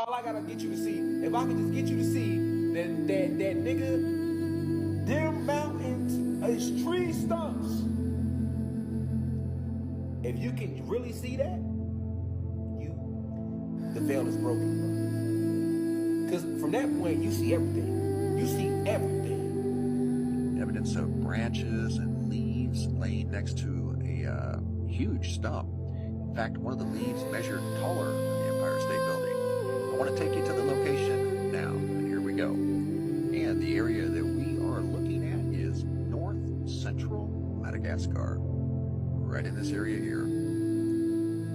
all I gotta get you to see, if I can just get you to see that nigga, them mountains is tree stumps. If you can really see that, the veil is broken, bro. Because from that point, you see everything. You see everything. Evidence of branches and leaves laying next to a huge stump. In fact, one of the leaves measured taller than the Empire State Building. I want to take you to the location now, and here we go. And the area that we are looking at is north central Madagascar. Right in this area here.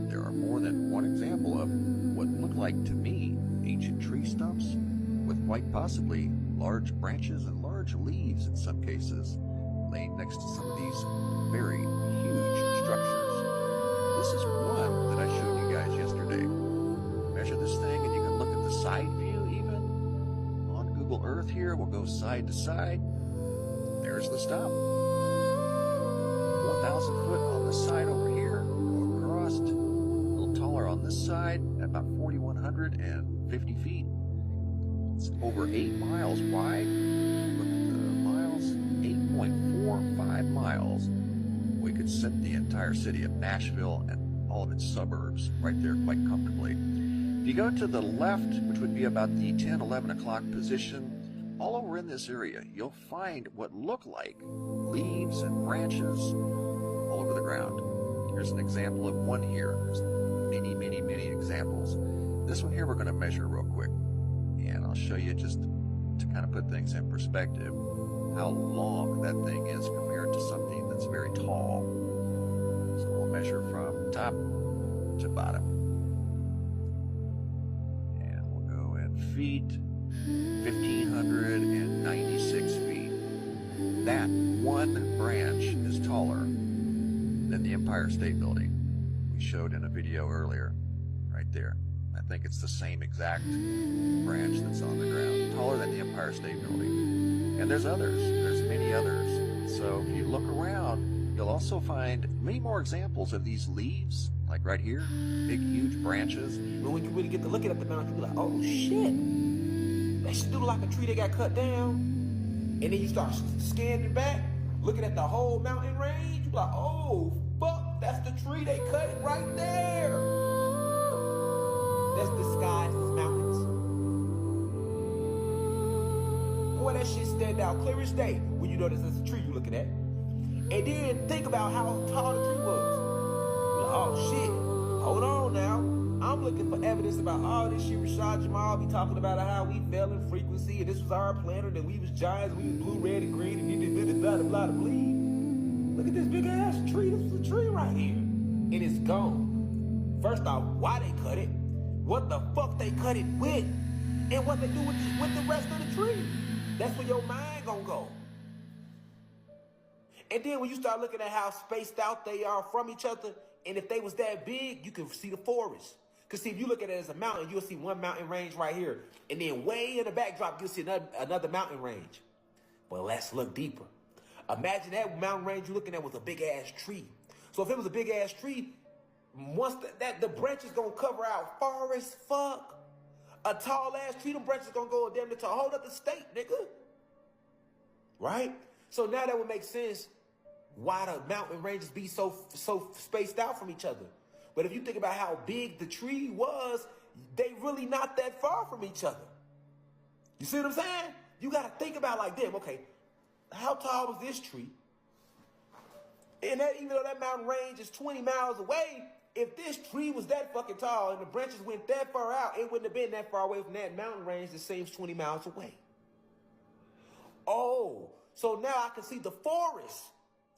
There are more than one example of what look like to me ancient tree stumps with quite possibly large branches and large leaves in some cases laying next to some of these very huge structures. This is one that I showed you guys yesterday. Measure this thing and you can look at the side view even on Google Earth here. We'll go side to side. There's the stump. 1,000 foot on this side over here. Go across. A little taller on this side at about 4,150 feet. It's over 8 miles wide. Look at the miles, 8.45 miles. We could set the entire city of Nashville and all of its suburbs right there quite comfortably. If you go to the left, which would be about the 10, 11 o'clock position, all over in this area, you'll find what look like leaves and branches all over the ground. Here's an example of one here. There's many, many, many examples. This one here we're going to measure real quick. And I'll show you just to kind of put things in perspective how long that thing is compared to something that's very tall. So we'll measure from top to bottom. And we'll go in feet, 1,596 feet. That one branch is taller than the Empire State Building we showed in a video earlier, right there. I think it's the same exact branch that's on the ground, taller than the Empire State Building. And there's others, there's many others. So if you look around, you'll also find many more examples of these leaves, like right here, big, huge branches. But when you really get to looking at the mountain, you be like, oh shit, that shit look like a tree that got cut down. And then you start scanning back, looking at the whole mountain range, you be like, oh fuck, that's the tree they cut right there. That's disguised as mountains. Boy, that shit stand out clear as day when you notice that's a tree you're looking at. And then think about how tall the tree was. Like, oh shit, hold on now. I'm looking for evidence about all this shit. Rashad Jamal be talking about how we fell in frequency and this was our planet and we was giants, we was blue, red, and green, and you did blah, blah, blah, blah. Look at this big ass tree. This is a tree right here. And it's gone. First off, why they cut it? What the fuck they cut it with? And what they do with the rest of the tree? That's where your mind gonna go. And then when you start looking at how spaced out they are from each other, and if they was that big, you can see the forest. Because see, if you look at it as a mountain, you'll see one mountain range right here. And then way in the backdrop, you'll see another mountain range. But let's look deeper. Imagine that mountain range you're looking at was a big ass tree. So if it was a big ass tree, once the branch is gonna cover out far as fuck. A tall ass tree, them branches gonna go damn near to a whole other state, nigga. Right? So now that would make sense why the mountain ranges be so spaced out from each other. But if you think about how big the tree was, they really not that far from each other. You see what I'm saying? You gotta think about like, damn, okay, how tall was this tree? And that, even though that mountain range is 20 miles away, if this tree was that fucking tall and the branches went that far out, it wouldn't have been that far away from that mountain range that seems 20 miles away. Oh, so now I can see the forest.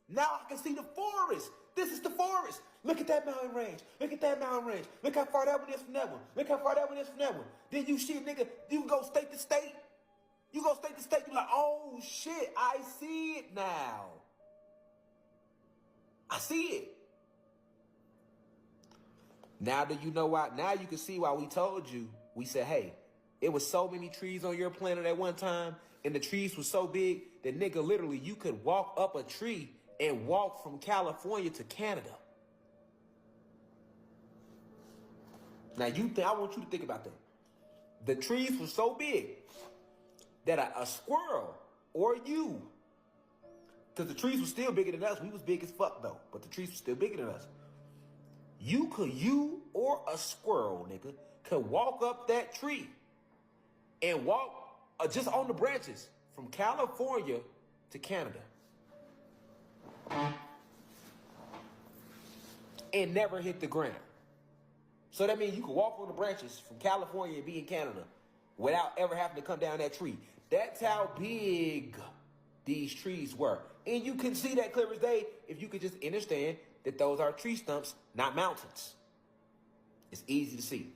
Now I can see the forest. This is the forest. Look at that mountain range. Look at that mountain range. Look how far that one is from that one. Look how far that one is from that one. Then you see, nigga, you go state to state. You go state to state, you're like, oh shit, I see it now. I see it. Now that you know why, now you can see why we told you. We said, hey, it was so many trees on your planet at one time, and the trees were so big that, nigga, literally, you could walk up a tree and walk from California to Canada. Now, I want you to think about that. The trees were so big that a squirrel or you, because the trees were still bigger than us. We was big as fuck though, but the trees were still bigger than us. You or a squirrel, nigga, could walk up that tree and walk just on the branches from California to Canada and never hit the ground. So that means you can walk on the branches from California and be in Canada without ever having to come down that tree. That's how big these trees were. And you can see that clear as day if you could just understand that those are tree stumps, not mountains. It's easy to see.